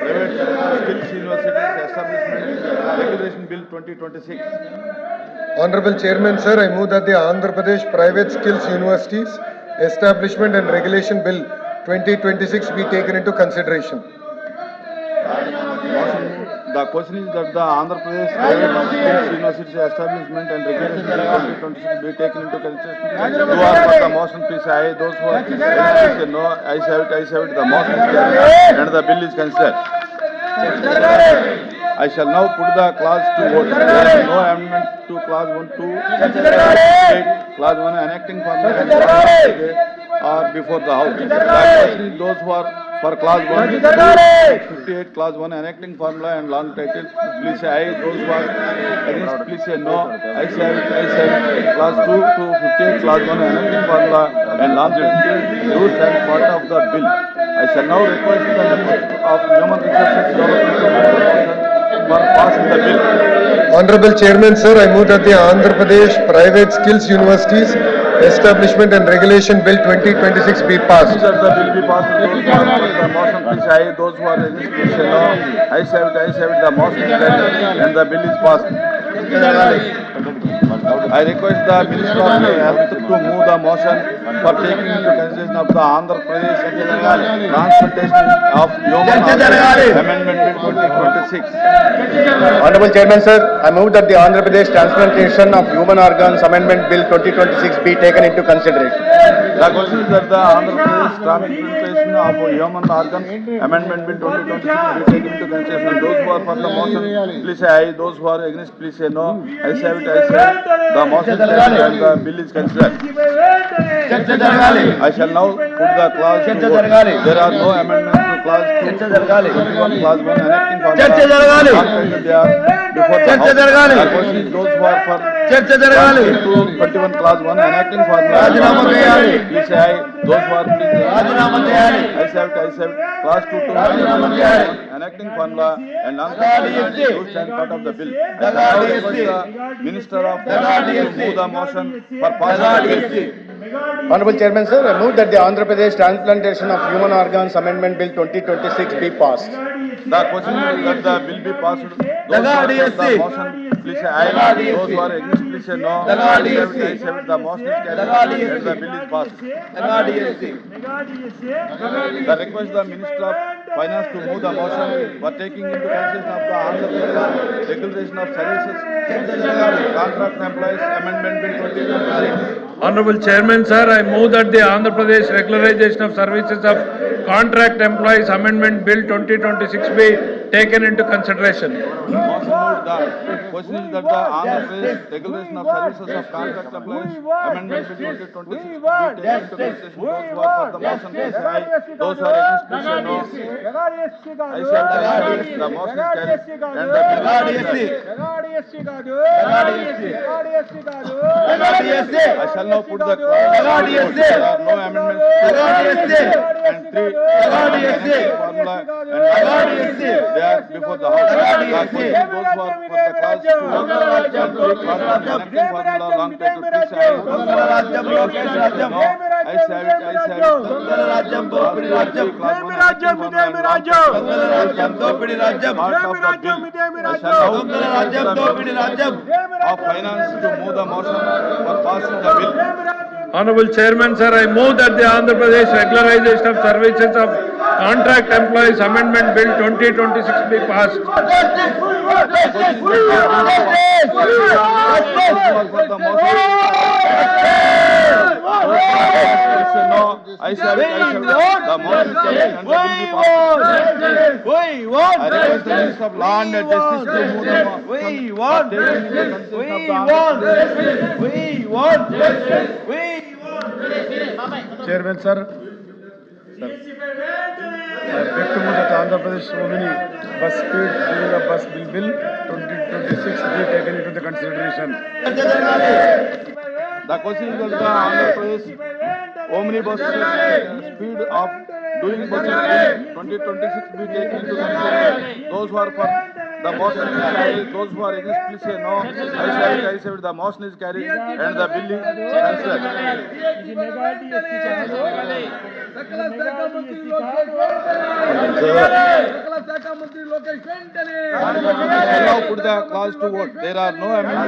Private Skills Universities Establishment Regulation Bill 2026. Honorable Chairman, sir, I move that the Andhra Pradesh Private Skills Universities Establishment and Regulation Bill 2026 be taken into consideration. The question is that the Andhra Pradesh Private Skills Universities Establishment and Regulation Bill 2026 be taken into consideration. Who are for the motion, please aye. Those who are against, please say no. Ayes have it, ayes have it. The motion is carried and the bill is considered. I shall now put the clause to vote. There is no amendment to clause 1 to state. Clause 1 enacting formula and are before the House. The question is those who are for clause 1 to 58, clause 1 enacting formula and long title, please say aye. Those who are against, please say no. Ayes have it, ayes have it. Clause 2 to 58, clause 1 enacting formula and long title used as part of the bill. I shall now request the Minister of Human Resources Development for passing the bill. Honorable Chairman, sir, I move that the Andhra Pradesh Private Skills Universities Establishment and Regulation Bill 2026 be passed. That the bill be passed. Those who are for the motion, please aye. Those who are against, please say no. Ayes have it, ayes have it. The motion is carried and the bill is passed. I request the Minister of Health to move the motion for taking into consideration of the Andhra Pradesh Transplantation of Human Organs Amendment Bill 2026. Honorable Chairman, sir, I move that the Andhra Pradesh Transplantation of Human Organs Amendment Bill 2026 be taken into consideration. The question is that the Andhra Pradesh Transplantation of Human Organs Amendment Bill 2026 be taken into consideration. Those who are for the motion, please say aye. Those who are against, please say no. Ayes have it, ayes have it. The motion is carried and the bill is considered. I shall now put the clause to vote. There are no amendments to clause 2, 21, clause 1 enacting formula. They are before the House. The question is those who are for 21 clause 1 enacting formula. Please say aye. Those who are please say aye. Ayes have it, ayes have it. Clause 2 to enacting formula and used as part of the bill. I shall now request the Minister of Health to move the motion for passing the bill. Honorable Chairman, sir, I move that the Andhra Pradesh Transplantation of Human Organs Amendment Bill 2026 be passed. The question is that the bill be passed. Those who are for the motion, please say aye. Those who are against, please say no. Ayes have it, the motion is carried and the bill is passed. The request the Minister of Finance to move the motion for taking into consideration of the Andhra Pradesh Regulation of Services Contract Employees Amendment Bill 2026. Honorable Chairman, sir, I move that the Andhra Pradesh Regularization of Services of Contract Employees Amendment Bill 2026 be taken into consideration. The question is that the Andhra Pradesh Regulation of Services of Contract Employees Amendment Bill 2026 be taken into consideration. Those who are for the motion, please say aye. Those who are against, please say no. Ayes have it, the motion is carried and the bill is carried. I shall now put the clause. There are no amendments and 3 formula and they are before the House. The question is those who are for the clause 2 and 3 enacting formula long title, please say aye. No. Ayes have it, ayes have it. Of Finance to move the motion for passing the bill. Honorable Chairman, sir, I move that the Andhra Pradesh Regularization of Services of Contract Employees Amendment Bill 2026 be passed. I shall the motion carried and the bill be passed. I request the Minister of Law and Justice to move the Chairman, sir, I beg to move that Andhra Pradesh Omni bus speed during the bus bill 2026 be taken into the consideration. The question is that the Andhra Pradesh omnibus speed of doing buses 2026 be taken into consideration. Those who are for the motion is carried, those who are against, please say no. I say the motion is carried and the bill is cancelled. మంత్రి లోకేష్ వెంటనే Now put the clause to vote. There are no amendments.